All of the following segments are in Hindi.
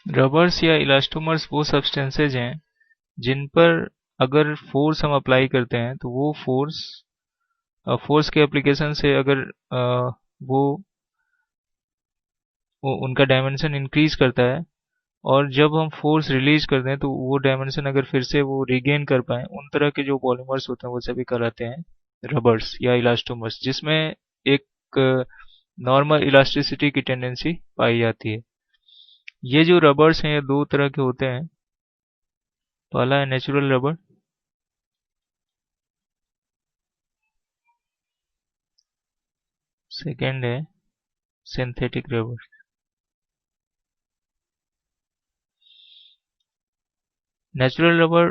रबर्स या इलास्टोमर्स वो सब्सटेंसेज हैं जिन पर अगर फोर्स हम अप्लाई करते हैं तो वो फोर्स के एप्लीकेशन से अगर वो उनका डायमेंशन इंक्रीज करता है, और जब हम फोर्स रिलीज करते हैं तो वो डायमेंशन अगर फिर से वो रिगेन कर पाए, उन तरह के जो पॉलीमर्स होते हैं वो सभी कहलाते हैं रबर्स या इलास्टोमर्स, जिसमें एक नॉर्मल इलास्टिसिटी की टेंडेंसी पाई जाती है। ये जो रबर्स हैं ये दो तरह के होते हैं। पहला है नेचुरल रबर, सेकेंड है सिंथेटिक रबर। नेचुरल रबर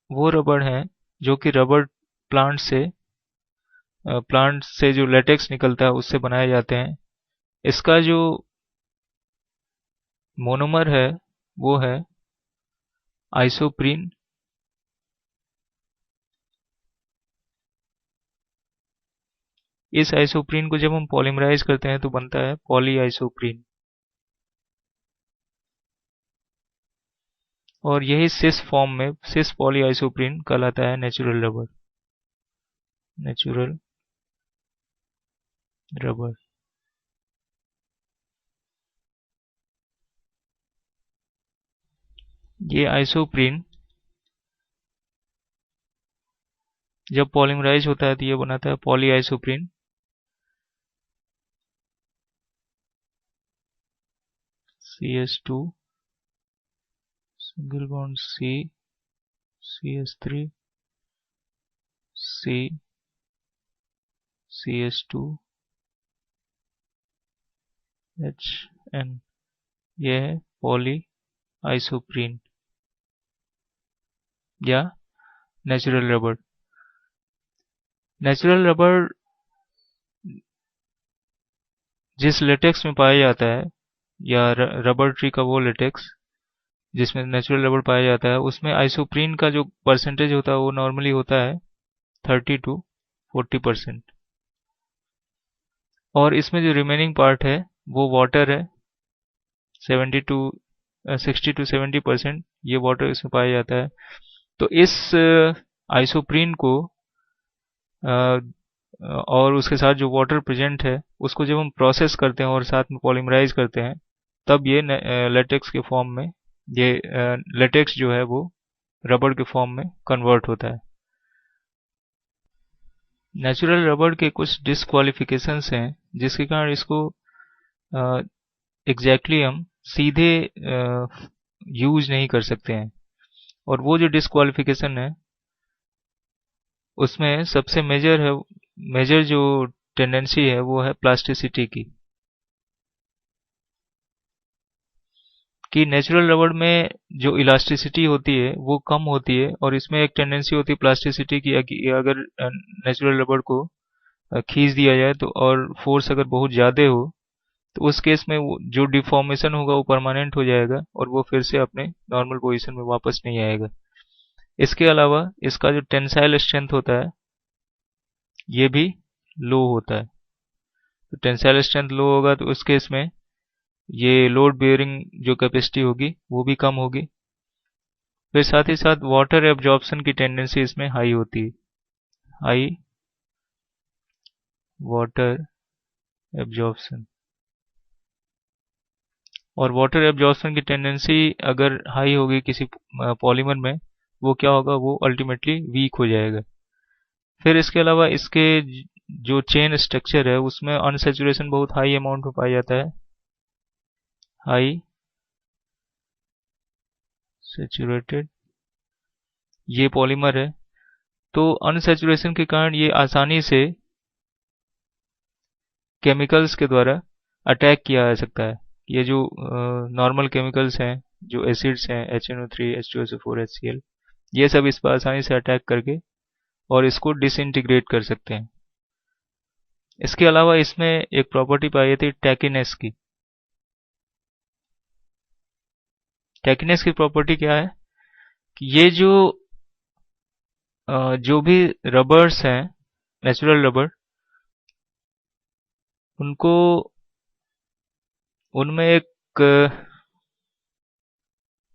वो रबर है जो कि रबर प्लांट से प्लांट से जो लेटेक्स निकलता है उससे बनाए जाते हैं। इसका जो मोनोमर है वो है आइसोप्रीन। इस आइसोप्रीन को जब हम पॉलीमराइज करते हैं तो बनता है पॉली आइसोप्रीन, और यही सिस फॉर्म में सिस पॉली आइसोप्रीन कहलाता है नेचुरल रबर। Natural rubber. ये आइसोप्रीन जब पॉलीमराइज होता है तो ये बनाता है poly isoprene. CS2 single bond CS3 CS2 HN। ये है पॉली आइसोप्रीन या नेचुरल रबर। नेचुरल रबर जिस लेटेक्स में पाया जाता है, या रबर ट्री का वो लेटेक्स जिसमें नेचुरल रबर पाया जाता है, उसमें आइसोप्रीन का जो परसेंटेज होता है वो नॉर्मली होता है 30 to 40%। और इसमें जो रिमेनिंग पार्ट है वो वाटर है, 60 to 70%। ये वाटर इसमें पाया जाता है। तो इस आइसोप्रीन को और उसके साथ जो वाटर प्रेजेंट है उसको जब हम प्रोसेस करते हैं और साथ में पॉलीमराइज करते हैं, तब ये लेटेक्स के फॉर्म में, ये लेटेक्स जो है वो रबर के फॉर्म में कन्वर्ट होता है। नेचुरल रबर के कुछ डिसक्वालिफिकेशंस हैं जिसके कारण इसको एग्जैक्टली हम सीधे यूज नहीं कर सकते हैं। और वो जो डिसक्वालिफिकेशन है उसमें सबसे मेजर जो टेंडेंसी है वो है प्लास्टिसिटी की। कि नेचुरल रबर में जो इलास्टिसिटी होती है वो कम होती है, और इसमें एक टेंडेंसी होती है प्लास्टिसिटी की कि अगर नेचुरल रबर को खींच दिया जाए तो, और फोर्स अगर बहुत ज़्यादा हो, तो उस केस में वो जो डिफॉर्मेशन होगा वो परमानेंट हो जाएगा और वो फिर से अपने नॉर्मल पोजीशन में वापस नहीं आएगा। इसके अलावा इसका जो टेंसाइल स्ट्रेंथ होता है ये भी लो होता है। तो टेंसाइल स्ट्रेंथ लो होगा तो उस केस में ये लोड बेयरिंग जो कैपेसिटी होगी वो भी कम होगी। फिर साथ ही साथ वाटर एब्जॉर्प्शन की टेंडेंसी इसमें हाई होती है। High water absorption. और वाटर एब्जॉर्प्शन की टेंडेंसी अगर हाई होगी किसी पॉलीमर में, वो क्या होगा, वो अल्टीमेटली वीक हो जाएगा। फिर इसके अलावा इसके जो चेन स्ट्रक्चर है उसमें अनसेचुरेशन बहुत हाई अमाउंट में पाया जाता है। हाई सेचुरेटेड ये पॉलीमर है। तो अनसेचुरेशन के कारण ये आसानी से केमिकल्स के द्वारा अटैक किया जा सकता है। ये जो नॉर्मल केमिकल्स हैं, जो एसिड्स हैं HNO3 H2SO4 HCl, ये सब इस पर आसानी से अटैक करके और इसको डिसइंटीग्रेट कर सकते हैं। इसके अलावा इसमें एक प्रॉपर्टी पाई जाती है टैकिनेस की। टैकिनेस की प्रॉपर्टी क्या है कि ये जो भी रबर्स हैं नेचुरल रबर, उनको उनमें एक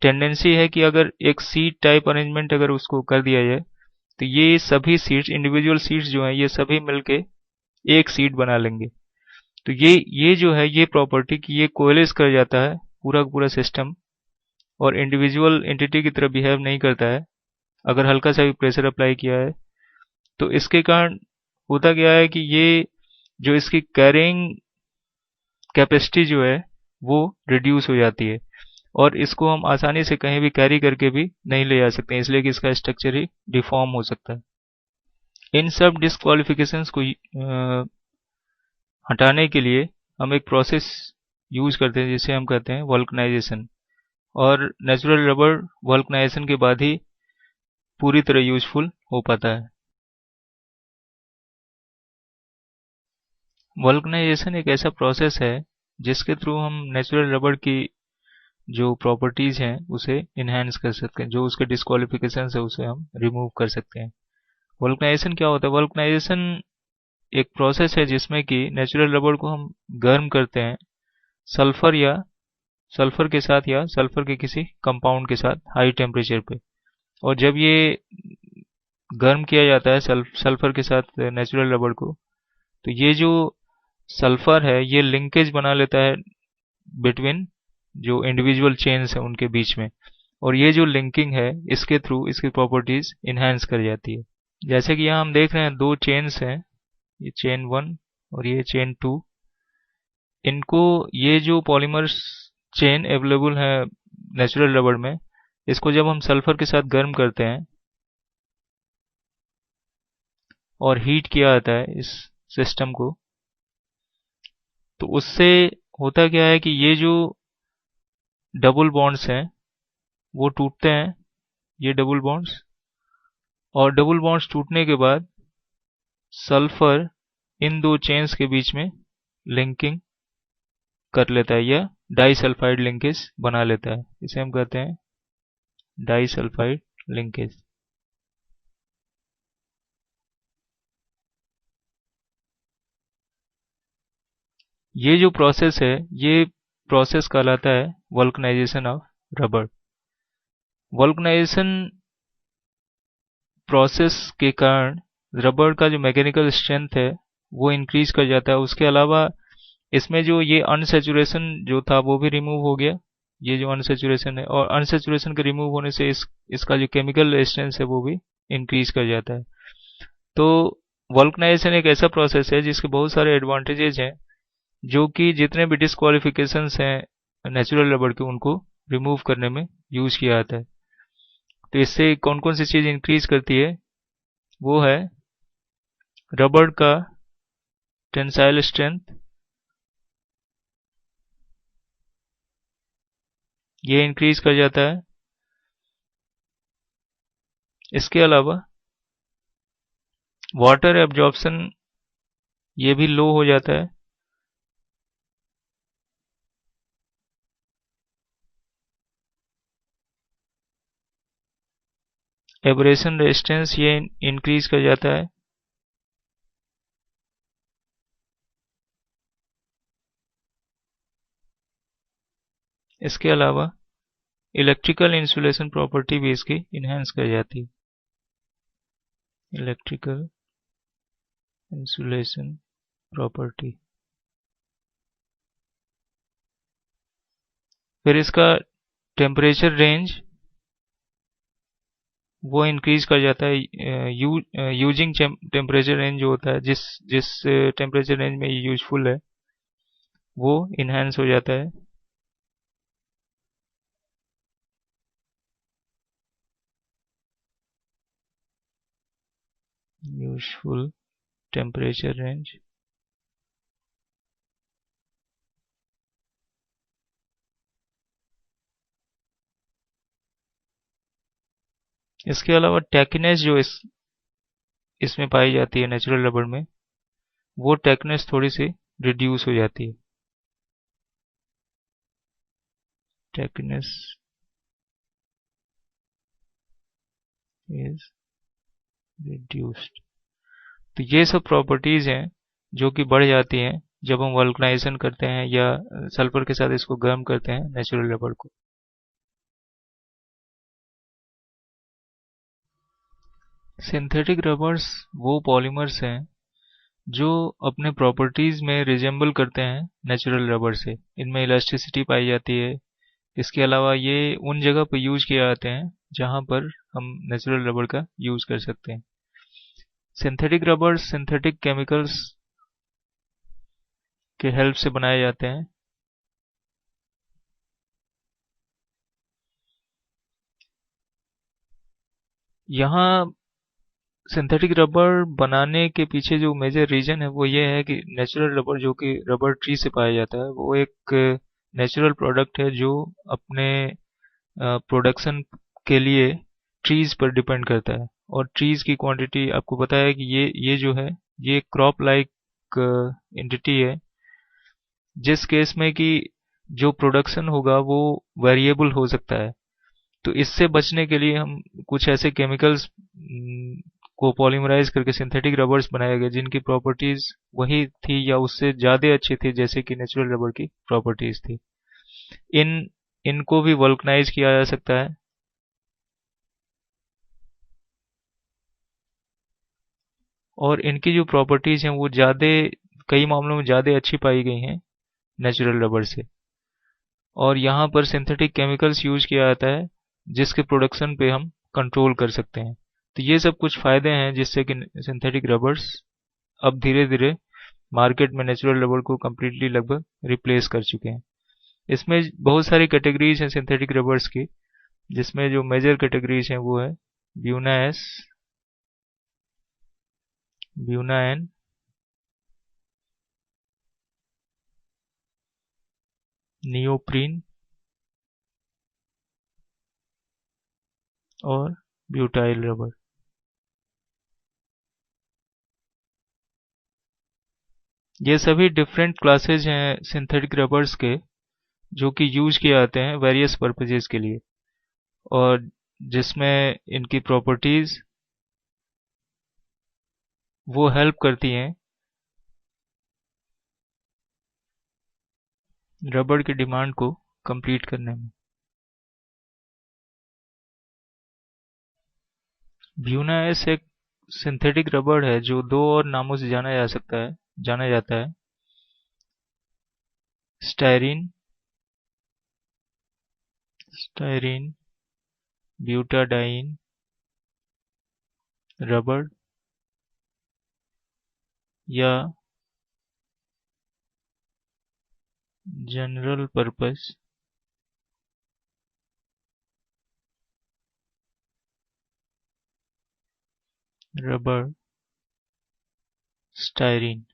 टेंडेंसी है कि अगर एक सीट टाइप अरेंजमेंट अगर उसको कर दिया जाए तो ये सभी सीट्स, इंडिविजुअल सीट्स जो हैं, ये सभी मिलके एक सीट बना लेंगे। तो ये जो है, ये प्रॉपर्टी कि ये कोएलिस कर जाता है पूरा का पूरा सिस्टम, और इंडिविजुअल एंटिटी की तरह बिहेव नहीं करता है अगर हल्का सा भी प्रेशर अप्लाई किया है। तो इसके कारण होता क्या है कि ये जो इसकी कैरिंग कैपेसिटी जो है वो रिड्यूस हो जाती है, और इसको हम आसानी से कहीं भी कैरी करके भी नहीं ले जा सकते हैं, इसलिए कि इसका स्ट्रक्चर ही डिफॉर्म हो सकता है। इन सब डिस्क्वालिफिकेशंस को हटाने के लिए हम एक प्रोसेस यूज करते हैं जिसे हम कहते हैं वल्कनाइजेशन, और नेचुरल रबर वल्कनाइजेशन के बाद ही पूरी तरह यूजफुल हो पाता है। वल्कनाइजेशन एक ऐसा प्रोसेस है जिसके थ्रू हम नेचुरल रबर की जो प्रॉपर्टीज हैं उसे इनहेंस कर सकते हैं, जो उसके डिस्क्वालिफिकेशन है उसे हम रिमूव कर सकते हैं। वल्कनाइजेशन क्या होता है? वल्कनाइजेशन एक प्रोसेस है जिसमें कि नेचुरल रबर को हम गर्म करते हैं सल्फर या सल्फर के साथ या सल्फर के किसी कंपाउंड के साथ हाई टेम्परेचर पे। और जब ये गर्म किया जाता है सल्फर के साथ नेचुरल रबर को, तो ये जो सल्फर है ये लिंकेज बना लेता है बिटवीन जो इंडिविजुअल चेन्स है उनके बीच में, और ये जो लिंकिंग है इसके थ्रू इसकी प्रॉपर्टीज इनहेंस कर जाती है। जैसे कि यहाँ हम देख रहे हैं दो चेन्स हैं, ये चेन 1 और ये चेन 2। इनको, ये जो पॉलीमर चेन अवेलेबल है नेचुरल रबर में, इसको जब हम सल्फर के साथ गर्म करते हैं और हीट किया जाता है इस सिस्टम को, तो उससे होता क्या है कि ये जो डबल बॉन्ड्स हैं वो टूटते हैं, ये डबल बॉन्ड्स, और डबल बॉन्ड्स टूटने के बाद सल्फर इन दो चेन्स के बीच में लिंकिंग कर लेता है या डाइसल्फाइड लिंकेज बना लेता है। इसे हम कहते हैं डाइसल्फाइड लिंकेज। ये जो प्रोसेस है ये प्रोसेस कहलाता है vulcanisation of rubber. Vulcanisation process के कारण रबर का जो मैकेनिकल स्ट्रेंथ है वो इंक्रीज कर जाता है। उसके अलावा इसमें जो ये अनसेचुरेशन जो था वो भी रिमूव हो गया, ये जो अनसेचुरेशन है, और अनसेचुरेशन के रिमूव होने से इसका जो केमिकल रेजिस्टेंस है वो भी इंक्रीज कर जाता है। तो वल्कनाइजेशन एक ऐसा प्रोसेस है जिसके बहुत सारे एडवांटेजेस हैं, जो कि जितने भी डिस्क्वालिफिकेशंस हैं नेचुरल रबर के उनको रिमूव करने में यूज किया जाता है। तो इससे कौन कौन सी चीज इंक्रीज करती है? वो है रबर का टेंसाइल स्ट्रेंथ, ये इंक्रीज कर जाता है। इसके अलावा वाटर एब्जॉर्प्शन ये भी लो हो जाता है। एब्रेशन रेजिस्टेंस ये इंक्रीज कर जाता है। इसके अलावा इलेक्ट्रिकल इंसुलेशन प्रॉपर्टी भी इसकी इनहेंस कर जाती है। इलेक्ट्रिकल इंसुलेशन प्रॉपर्टी, फिर इसका टेम्परेचर रेंज वो इंक्रीज कर जाता है। यूजिंग टेम्परेचर रेंज जो होता है, जिस जिस टेम्परेचर रेंज में ये यूजफुल है वो इनहेंस हो जाता है। Useful temperature range. इसके अलावा टेकनेस जो इसमें पाई जाती है नेचुरल रबर में, वो टेकनेस थोड़ी सी रिड्यूस हो जाती है। टेकनेस इज रिड्यूस्ड। तो ये सब प्रॉपर्टीज हैं जो कि बढ़ जाती हैं जब हम वल्कनाइजेशन करते हैं या सल्फर के साथ इसको गर्म करते हैं नेचुरल रबर को। सिंथेटिक रबर्स वो पॉलीमर्स हैं जो अपने प्रॉपर्टीज में रिजेंबल करते हैं नेचुरल रबर से। इनमें इलास्टिसिटी पाई जाती है। इसके अलावा ये उन जगह पर यूज किए जाते हैं जहां पर हम नेचुरल रबर का यूज कर सकते हैं। सिंथेटिक रबर्स सिंथेटिक केमिकल्स के हेल्प से बनाए जाते हैं। यहाँ सिंथेटिक रबर बनाने के पीछे जो मेजर रीजन है वो ये है कि नेचुरल रबर जो कि रबर ट्री से पाया जाता है वो एक नेचुरल प्रोडक्ट है जो अपने प्रोडक्शन के लिए ट्रीज पर डिपेंड करता है। और ट्रीज की क्वांटिटी आपको पता है कि ये जो है ये क्रॉप लाइक एंटिटी है, जिस केस में कि जो प्रोडक्शन होगा वो वेरिएबल हो सकता है। तो इससे बचने के लिए हम कुछ ऐसे केमिकल्स को पॉलीमराइज करके सिंथेटिक रबर्स बनाए गए जिनकी प्रॉपर्टीज वही थी या उससे ज़्यादा अच्छी थी जैसे कि नेचुरल रबर की प्रॉपर्टीज थी। इन इनको भी वल्कनाइज किया जा सकता है और इनकी जो प्रॉपर्टीज हैं वो ज़्यादा, कई मामलों में ज़्यादा अच्छी पाई गई हैं नेचुरल रबर से। और यहाँ पर सिंथेटिक केमिकल्स यूज किया जाता है जिसके प्रोडक्शन पे हम कंट्रोल कर सकते हैं। तो ये सब कुछ फायदे हैं जिससे कि सिंथेटिक रबर्स अब धीरे धीरे मार्केट में नेचुरल रबर को कम्प्लीटली लगभग रिप्लेस कर चुके हैं। इसमें बहुत सारी कैटेगरीज हैं सिंथेटिक रबर्स की, जिसमें जो मेजर कैटेगरीज हैं वो है Buna S, Buna N, neoprene और ब्यूटाइल रबर। ये सभी डिफरेंट क्लासेज हैं सिंथेटिक रबर्स के जो कि यूज किए जाते हैं वेरियस पर्पजेज के लिए, और जिसमें इनकी प्रॉपर्टीज वो हेल्प करती हैं रबर की डिमांड को कंप्लीट करने में। ब्यूना एस एक सिंथेटिक रबर है जो दो और नामों से जाना जाता है, स्टायरीन, स्टायरीन ब्यूटाडाइन रबर, या जनरल पर्पस रबर स्टायरीन,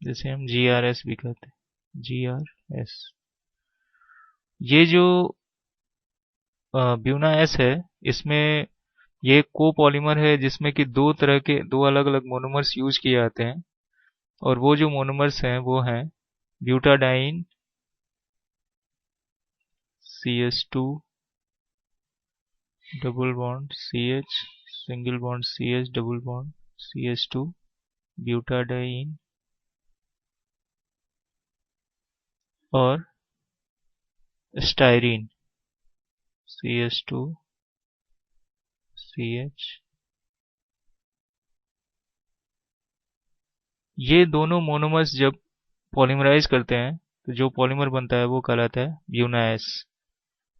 जिसे हम GRS भी कहते हैं, GRS। ये जो ब्यूना एस है, इसमें ये कोपॉलीमर है जिसमें कि दो तरह के दो अलग अलग मोनोमर्स यूज किए जाते हैं। और वो जो मोनोमर्स हैं वो हैं butadiene CH2 double bond CH, single bond CH double bond CH2, butadiene, और स्टायरीन CH2 CH। ये दोनों मोनोमर्स जब पॉलीमराइज करते हैं तो जो पॉलीमर बनता है वो कहलाता है Buna S,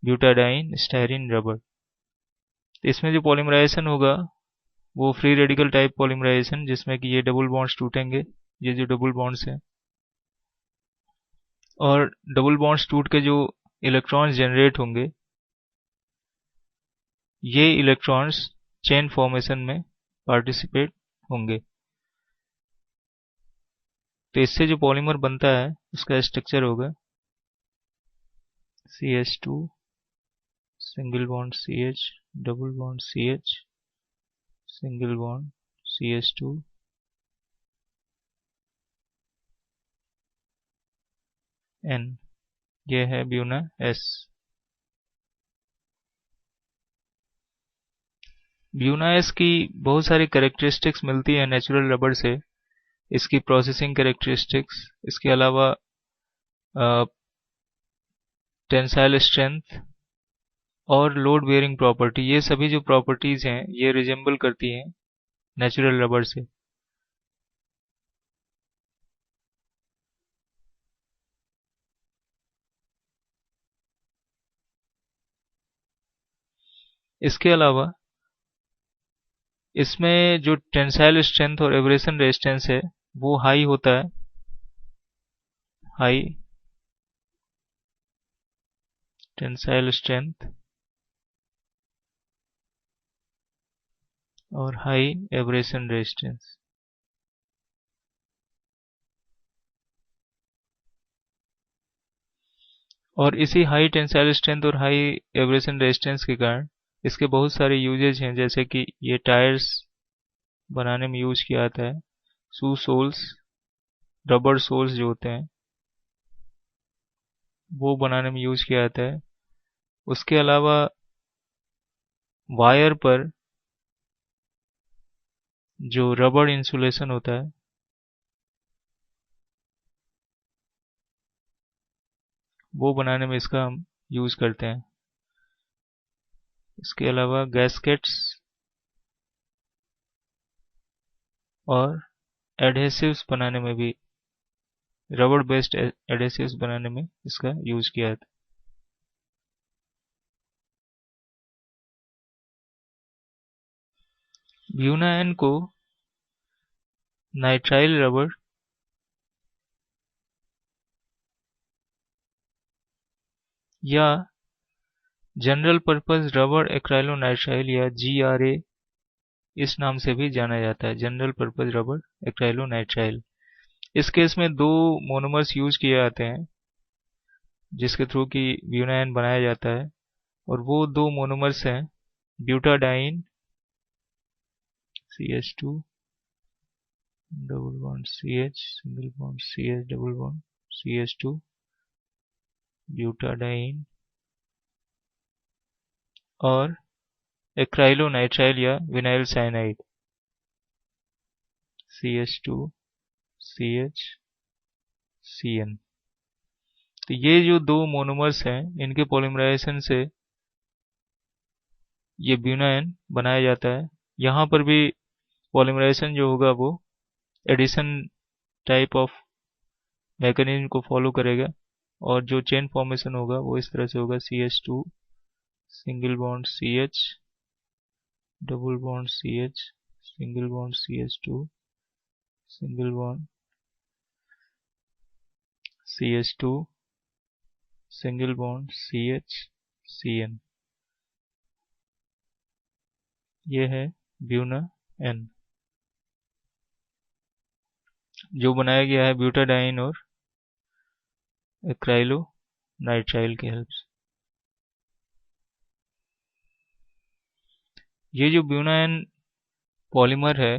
butadiene styrene rubber. तो इसमें जो पॉलीमराइजेशन होगा वो फ्री रेडिकल टाइप पॉलीमराइजेशन, जिसमें कि ये डबल बॉन्ड्स टूटेंगे, ये जो डबल बॉन्ड्स हैं, और डबल बॉन्ड्स टूट के जो इलेक्ट्रॉन्स जनरेट होंगे ये इलेक्ट्रॉन्स चेन फॉर्मेशन में पार्टिसिपेट होंगे। तो इससे जो पॉलीमर बनता है उसका स्ट्रक्चर होगा CH2 single bond CH double bond CH single bond CH2 N। ये है ब्यूना S। ब्यूना एस की बहुत सारी कैरेक्टरिस्टिक्स मिलती है नेचुरल रबर से। इसकी प्रोसेसिंग कैरेक्टरिस्टिक्स, इसके अलावा टेंसाइल स्ट्रेंथ, और लोड बेयरिंग प्रॉपर्टी, ये सभी जो प्रॉपर्टीज हैं ये रिजेंबल करती हैं नेचुरल रबर से। इसके अलावा इसमें जो टेंसाइल स्ट्रेंथ और एब्रेशन रेजिस्टेंस है वो हाई होता है, हाई टेंसाइल स्ट्रेंथ और हाई एब्रेशन रेजिस्टेंस। और इसी हाई टेंसाइल स्ट्रेंथ और हाई एब्रेशन रेजिस्टेंस के कारण इसके बहुत सारे यूजेज हैं, जैसे कि ये टायर्स बनाने में यूज किया जाता है, शू सोल्स, रबर सोल्स जो होते हैं वो बनाने में यूज किया जाता है। उसके अलावा वायर पर जो रबर इंसुलेशन होता है वो बनाने में इसका हम यूज करते हैं। इसके अलावा गैस्केट्स और एडहेसिव्स बनाने में भी, रबर बेस्ड एडहेसिव्स बनाने में इसका यूज किया जाता है। ब्यूनाएन को नाइट्राइल रबर या जनरल पर्पस रबर एक्राइलोनाइट्राइल या GRA इस नाम से भी जाना जाता है, जनरल पर्पस रबर एक्राइलोनाइट्राइल। इस केस में दो मोनोमर्स यूज किए जाते हैं जिसके थ्रू की ब्यूनाएन बनाया जाता है, और वो दो मोनोमर्स हैं butadiene CH2 double bond CH single bond CH double bond CH2 butadiene, और एक्राइलोनाइट्राइल या vinyl cyanide CH2 CH CN। तो ये जो दो मोनोमर्स हैं इनके पॉलीमराइजेशन से ये ब्यूनाएन बनाया जाता है। यहाँ पर भी पॉलीमराइजेशन जो होगा वो एडिशन टाइप ऑफ मैकेनिज्म को फॉलो करेगा, और जो चेन फॉर्मेशन होगा वो इस तरह से होगा CH2 single bond CH double bond CH single bond CH2 single bond CH2 single bond CH CN। ये है ब्यूना एन जो बनाया गया है ब्यूटाडाइन और एक्राइलो नाइट्राइल के हेल्प से। ये जो ब्यूनाएन पॉलीमर है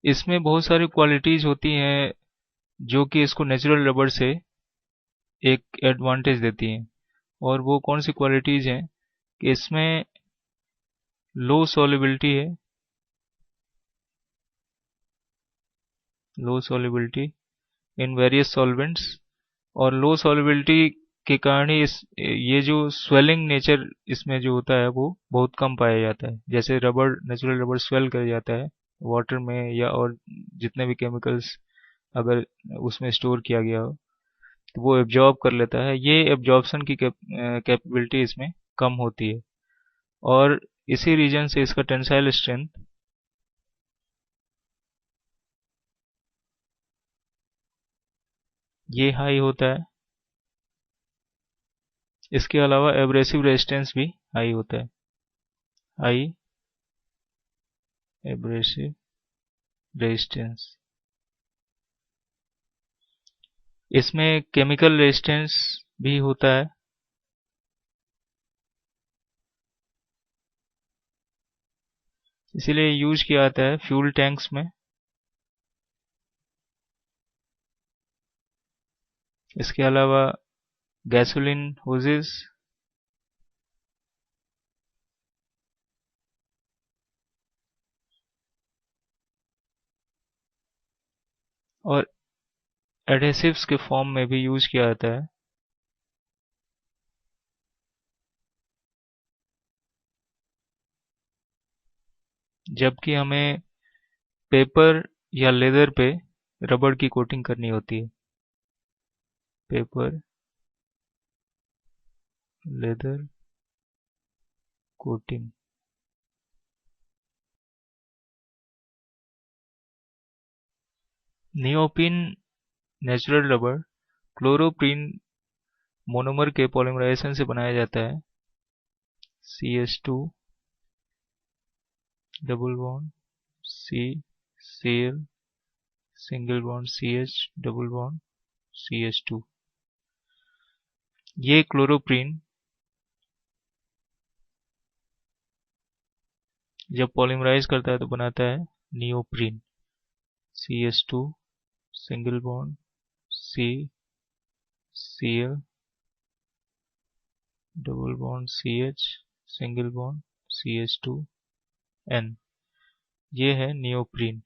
इसमें बहुत सारी क्वालिटीज होती हैं जो कि इसको नेचुरल रबर से एक एडवांटेज देती हैं। और वो कौन सी क्वालिटीज हैं कि इसमें लो सॉल्युबिलिटी है, लो सॉल्युबिलिटी इन वेरियस सॉल्वेंट्स, और लो सॉल्युबिलिटी के कारण ही इस ये जो स्वेलिंग नेचर इसमें जो होता है वो बहुत कम पाया जाता है। जैसे रबर, नेचुरल रबर स्वेल कर जाता है वाटर में या और जितने भी केमिकल्स अगर उसमें स्टोर किया गया हो तो वो एब्जॉर्ब कर लेता है, ये एब्जॉर्प्शन की कैपेबिलिटी इसमें कम होती है। और इसी रीजन से इसका टेंसाइल स्ट्रेंथ ये हाई होता है। इसके अलावा एब्रेसिव रेजिस्टेंस भी हाई होता है, हाई एब्रेसिव रेजिस्टेंस। इसमें केमिकल रेजिस्टेंस भी होता है, इसीलिए यूज किया जाता है फ्यूल टैंक्स में। इसके अलावा गैसोलीन होजेस और एडहेसिव्स के फॉर्म में भी यूज किया जाता है। जबकि हमें पेपर या लेदर पे रबड़ की कोटिंग करनी होती है। Paper, leather, coating. Neoprene natural rubber chloroprene monomer के पॉलीमराइजेशन से बनाया जाता है। CH2 double bond C, Cl, single bond CH, double bond CH2। ये क्लोरोप्रीन जब पॉलीमराइज करता है तो बनाता है neoprene. CH2 single bond C, Cl, double bond CH, single bond CH2N। ये है नियोप्रीन।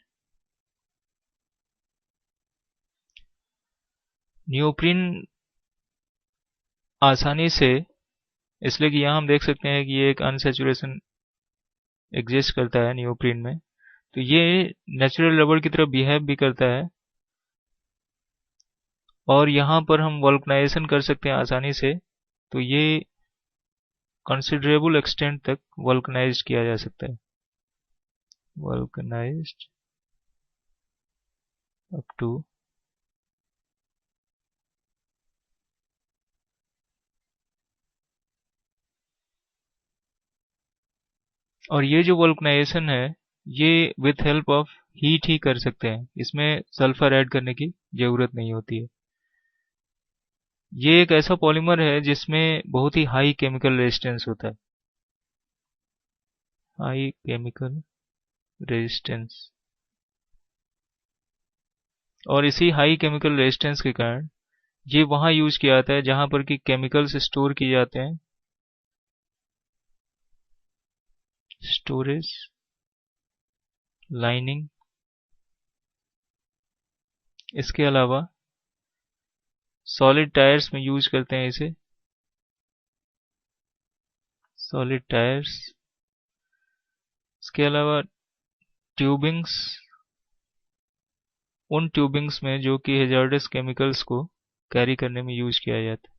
नियोप्रीन आसानी से, इसलिए कि यहाँ हम देख सकते हैं कि ये एक अनसैचुरेशन एग्जिस्ट करता है नियोप्रीन में, तो ये नेचुरल रबर की तरह बिहेव भी करता है और यहाँ पर हम वल्कनाइजेशन कर सकते हैं आसानी से। तो ये कंसिडरेबल एक्सटेंट तक वल्कनाइज किया जा सकता है। वल्कनाइज्ड अप टू और ये जो वल्कनाइजेशन है ये विथ हेल्प ऑफ हीट ही कर सकते हैं, इसमें सल्फर ऐड करने की जरूरत नहीं होती है। ये एक ऐसा पॉलीमर है जिसमें बहुत ही हाई केमिकल रेजिस्टेंस होता है। हाई केमिकल रेजिस्टेंस, और इसी हाई केमिकल रेजिस्टेंस के कारण ये वहां यूज किया जाता है जहां पर कि केमिकल्स स्टोर किए जाते हैं। Storage, lining. इसके अलावा सॉलिड टायर्स में यूज करते हैं इसे। Solid tyres. इसके अलावा ट्यूबिंग्स, उन ट्यूबिंग्स में जो कि हेजार्डस केमिकल्स को कैरी करने में यूज किया जाता है।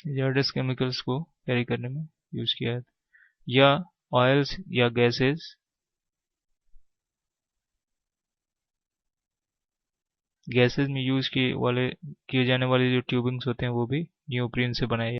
हेजार्डस केमिकल्स को कैरी करने में यूज किया जाता है, या ऑयल्स या गैसेस। गैसेस में यूज किए जाने वाले जो ट्यूबिंग्स होते हैं वो भी नियोप्रीन से बनाए